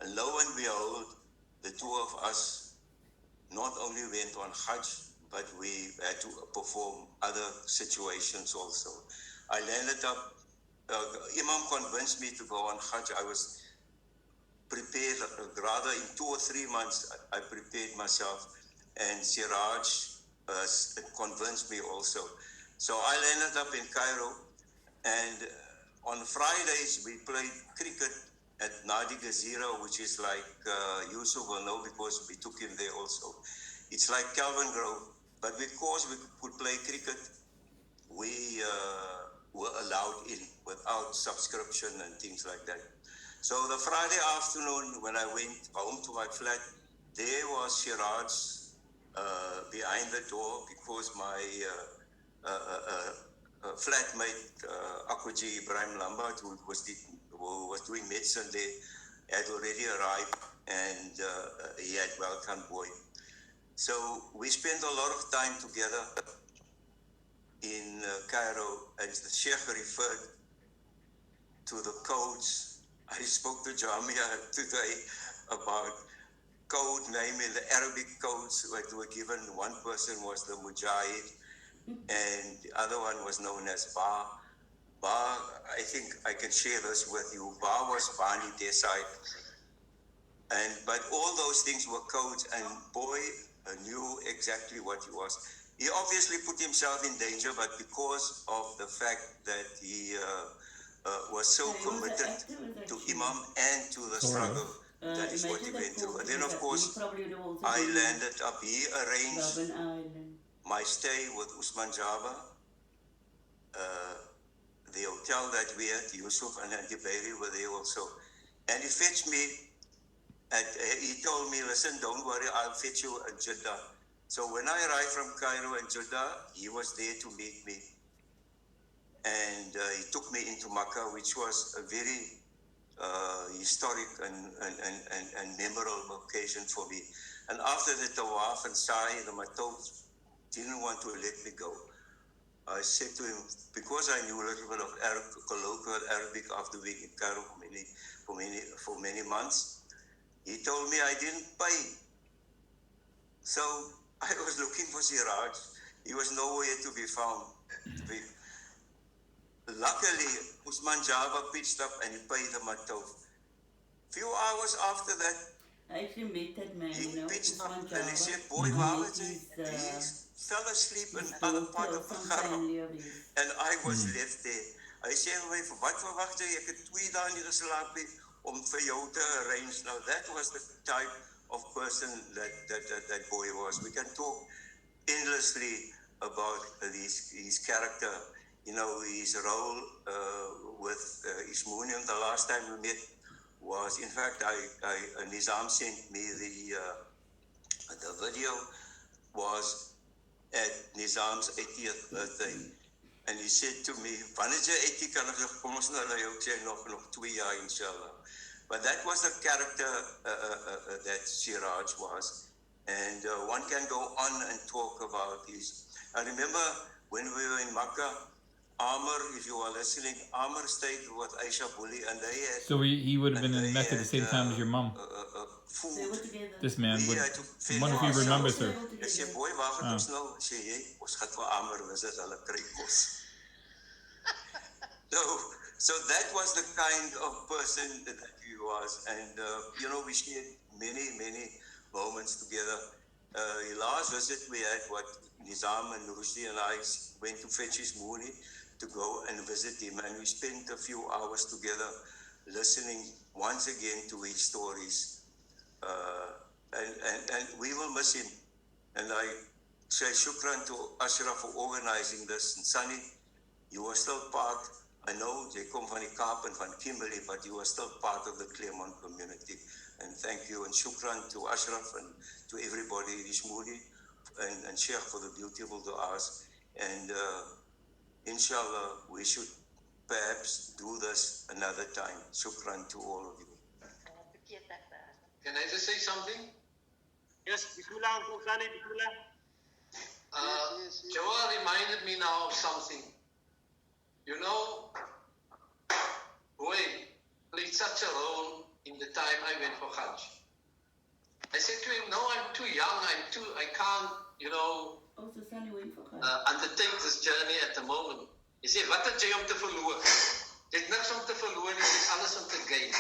And lo and behold, the two of us not only went on Hajj, but we had to perform other situations also. I landed up, Imam convinced me to go on Hajj. I was prepared, rather in 2 or 3 months, I prepared myself, and Siraj convinced me also. So I landed up in Cairo, and on Fridays we played cricket at Nadi Gazira, which is like Yusuf will know because we took him there also. It's like Calvin Grove, but because we could play cricket, we were allowed in without subscription and things like that. So the Friday afternoon, when I went home to my flat, there was Siraj behind the door because my flatmate, Akuji Ibrahim Lambert, who was doing medicine there, had already arrived, and he had welcomed boy. So we spent a lot of time together in Cairo, and the Sheikh referred to the codes. I spoke to Jamia today about code name in the Arabic codes that were given. One person was the Mujahid, and the other one was known as Ba. Ba, I think I can share this with you. Ba was Bani Desai. But all those things were codes, and boy knew exactly what he was. He obviously put himself in danger, but because of the fact that he was so committed to Imam and to the struggle, that is what he went through. And then, of course, I landed up. He arranged my stay with Usman Jaba, the hotel that we had. Yusuf and Andy Bailey were there also. And he fetched me, and he told me, listen, don't worry, I'll fetch you in Jeddah. So when I arrived from Cairo and Jeddah, he was there to meet me. And he took me into Makkah, which was a very historic and memorable occasion for me. And after the Tawaf and Sa'i, the Matawaf didn't want to let me go. I said to him, because I knew a little bit of colloquial Arabic after being in Cairo for many months, he told me I didn't pay. So I was looking for Siraj. He was nowhere to be found. Luckily, Usman Jaba pitched up and he paid the Matawaf. Few hours after that, I actually met that man, he you know, pitched up Usman and he Jaba. said, boy, how is it? He fell asleep in other part of the Haram. And I was left there. Hy sê my, wat verwag jy? Ek het 2 dae nie geslaap nie om vir jou te arrange. Now that was the type of person that boy was. We can talk endlessly about his character, you know, his role with Ismunium. The last time we met was, in fact, Nizam sent me the video was at Nizam's 80th birthday. And he said to me, wanneer jy 80 kan kom ons nou jou sê nog 2 jaar inshallah. But that was the character that Siraj was. And one can go on and talk about this. I remember when we were in Makkah, Amr, if you are listening, Amr stayed with Aisha Bulli, and they had... So he would have been in Mecca at the same time as your mom. Food. This man would... I wonder if he remembers her. Ek sê, boy, waar gaan ons nou? Sê jy, ons gaan vir Amr visit, hulle kry kos. So that was the kind of person that he was. And, you know, we shared many moments together. The last visit we had, Nizam and Rushdie and I went to fetch his Mooney to go and visit him. And we spent a few hours together listening once again to his stories. And we will miss him. And I say shukran to Ashraf for organizing this. And Sunny, you are still part... I know they come from the Kaap and from Kimberley, but you are still part of the Claremont community. And thank you, and shukran to Ashraf and to everybody, Ishmoudi and Sheikh for the beautiful du'as. And inshallah, we should perhaps do this another time. Shukran to all of you. Can I just say something? Yes, Bismillah, Bismillah. Jawar reminded me now of something. You know, Boy played such a role in the time I went for Hajj. I said to him, no, I'm too young, I can't, Also, Sunny went for her. undertake this journey at the moment. He said, wat het jy om te verloor? Jy het niks om te verloor, jy het alles om te gain.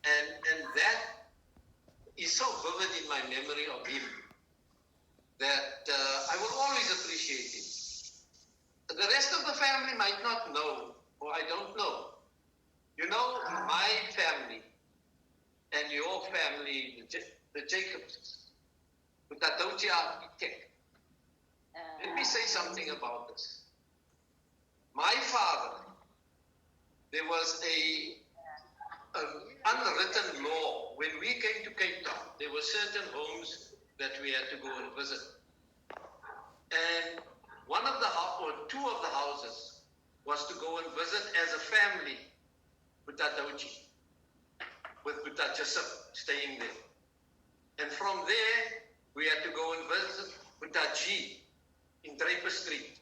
And that is so vivid in my memory of him that I will always appreciate him. The rest of the family might not know, or I don't know. My family and your family, the Jacobs, with that Doji architect. Let me say something about this. My father, there was an unwritten law. When we came to Cape Town, there were certain homes that we had to go and visit. And one of the or two of the houses was to go and visit as a family with Doji, with Buddha Joseph staying there. And from there, we had to go and visit Buddha G in Draper Street.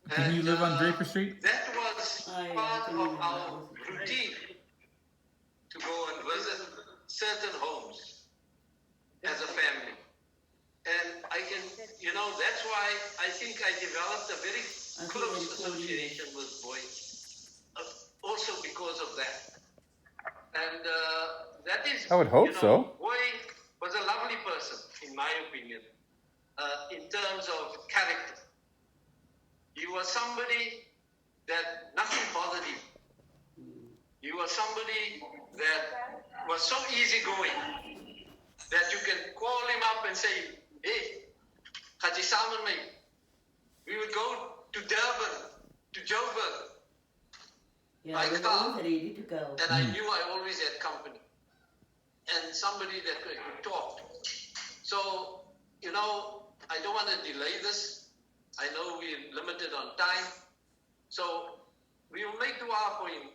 Didn't you live on Draper Street? That was part of our routine to go and visit certain homes as a family. And I can, that's why I think I developed a very close association with Boy, also because of that. And that is, I would hope so. Boy was a lovely person, in my opinion, in terms of character. He was somebody that nothing bothered him. He was somebody that was so easygoing that you can call him up and say, hey, gaat jy saam met my? We would go to Durban, to Joburg. Yeah, I was always ready to go. And I knew I always had company. And somebody that could talk. So, I don't want to delay this. I know we're limited on time. So, we will make dua for him.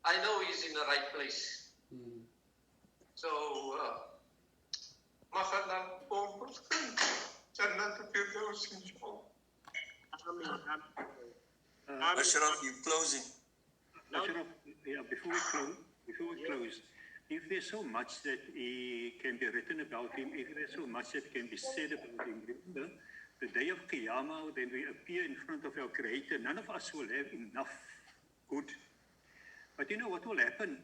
I know he's in the right place. So, Ashraf, you're closing. Ashraf, before we close, if there's so much that can be written about him, if there's so much that can be said about him, remember, the day of Qiyamah, when we appear in front of our Creator, none of us will have enough good. But you know what will happen?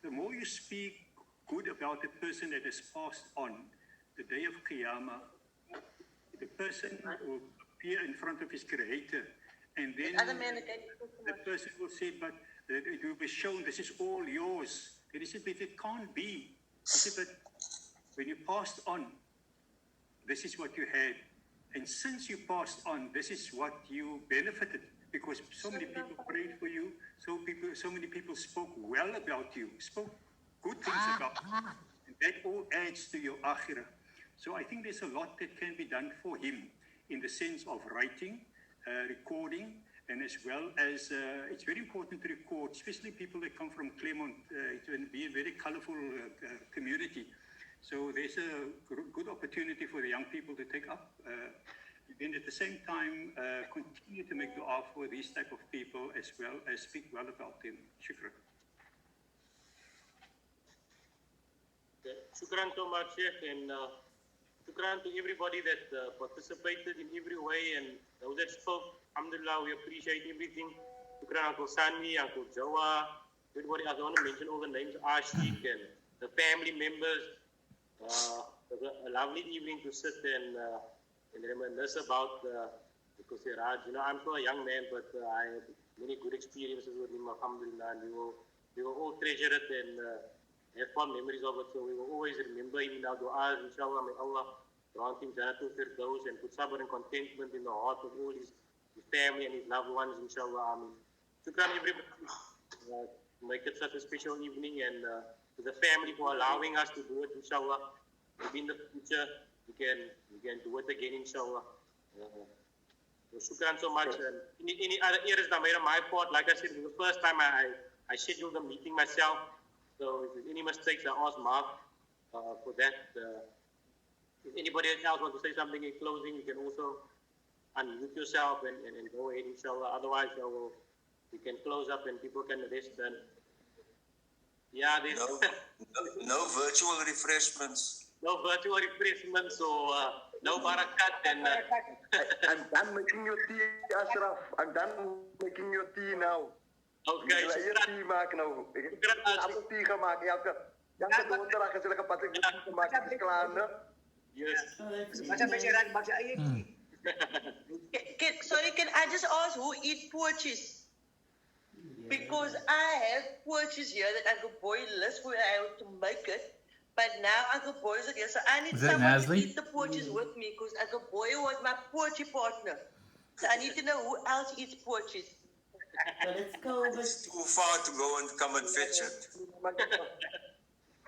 The more you speak good about the person that has passed on, the day of Qiyamah, the person will appear in front of his Creator, and then the person will say, but it will be shown this is all yours. And he said, but it can't be. He said, but when you passed on, this is what you had. And since you passed on, this is what you benefited. Because so many people prayed for you, so many people spoke well about you, spoke good things about you. And that all adds to your akhirah. So I think there's a lot that can be done for him in the sense of writing, recording, and as well as it's very important to record, especially people that come from Claremont. It will be a very colorful community. So there's a good opportunity for the young people to take up. Then at the same time, continue to make dua for these type of people as well as speak well about them. Shukran. Shukran so much, Sheikh, and shukran to everybody that participated in every way, and those that spoke. Alhamdulillah, we appreciate everything. Shukran Uncle Sanvi, Uncle Jawa, everybody. I want to mention all the names, Ashik and the family members. It was a lovely evening to sit and reminisce about because Raj, I'm still a young man, but I had many good experiences with him, alhamdulillah, and we will all treasure it and have fond memories of it. So we will always remember him in our du'as, inshallah. May Allah grant him Jannatul Firdaus and put sabr and contentment in the heart of all his family and his loved ones, inshallah. Ameen. Shukran everybody to make it such a special evening, and to the family for allowing us to do it, inshallah. Maybe in the future we can do it again, inshallah. So shukran so much. And any other areas that made on my part, like I said, it was the first time I scheduled the meeting myself. So if there's any mistakes, I ask Mark for that. If anybody else wants to say something in closing, you can also unmute yourself and go ahead, inshallah. Otherwise, we we can close up and people can rest then. Yeah, there's No virtual refreshments. no virtual refreshments or no barakat and I'm done making your tea, Ashraf. I'm done making your tea now. okay, Sila yung tea maak nou. Shukran, Ako tea gemaakt. Yang donderdag is sila kapatid ko tea gemaakt. Is klaar na. yes. Oh, that's Macam nice. macam macam ayat. Sorry, can I just ask who eat poaches? Because I have poaches here that Uncle Boy lists where I have to make it. But now Uncle Boy is here, so I need Is that someone Nasli? to eat the poaches with me because Uncle Boy was my poachy partner. So I need to know who else eats poaches. But it's cold, but It's too far to go and come and fetch it.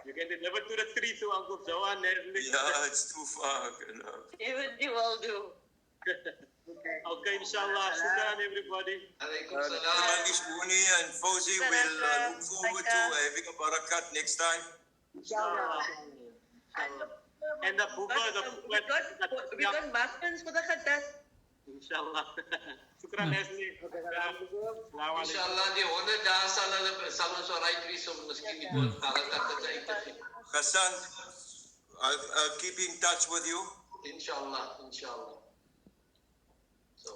You can deliver to the tree to Uncle Jawan. Yeah, it's too far. Even you will do. Okay, inshallah. Shukran, everybody. Alaikum Mr. salam. Manish Mooney and Fauzi will look forward to having a barakat next time. Inshallah. And the buka, We got muffins for the khadas. Inshallah. Shukran, Leslie. Assalamu Inshallah, die 100 dae sal ons alright wees om miskien die barakat te eet. Hassan, I'll keep in touch with you. Inshallah, inshallah. So,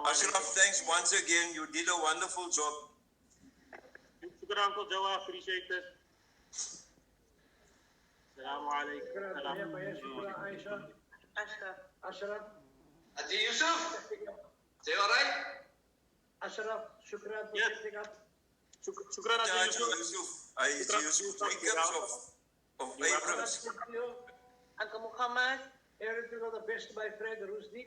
Ashraf, thanks once again. You did a wonderful job. Shukran, Uncle Jawa. Appreciate it. Assalamu alaikum. Ashraf, Adi Yusuf, say alright? Ashraf, shukran for Yes. setting up. Shukran, Yeah, Adi Yusuf. Yusuf. I see Yusuf Jacobs of Abrams. Thank you. Uncle Muhammad. Everything all the best, my friend Rusdi.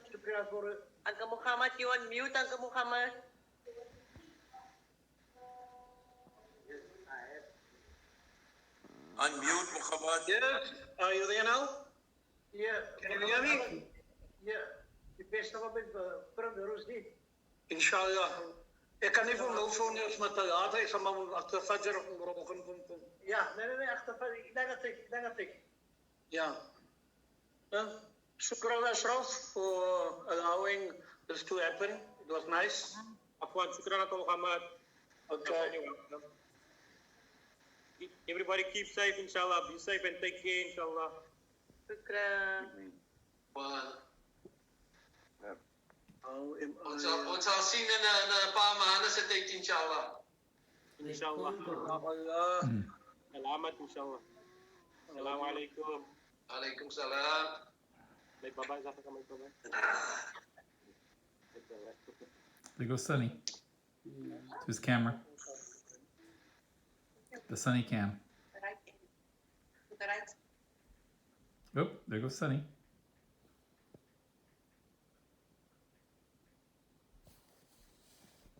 Shukran for Uncle Muhammad, you on mute, Uncle Muhammad. Unmute, Muhammad. Yes, are you there now? yeah. Can you hear me? Yeah. The best of my friend Rusdi. Inshallah. Ik kan niet voor mijn phone eens met de later. Ik zal maar achter Fajr of morgen kom. Ja, nee, achterval. Ik denk dat ik. Ja. Shukran Ashraf for allowing this to happen. It was nice. Afwan, shukran, Uncle Muhammad. Okay. Everybody keep safe, inshallah. Be safe and take care, inshallah. Shukran. One. Ons Ons sal sien in 'n paar maande se tyd inshallah. Inshallah. Allah. Salamat, inshallah. Assalamu alaikum. Alaikum salam. May babay sa ka, may babay. There goes Sunny. To his camera. The Sunny cam. Oh, there goes Sunny.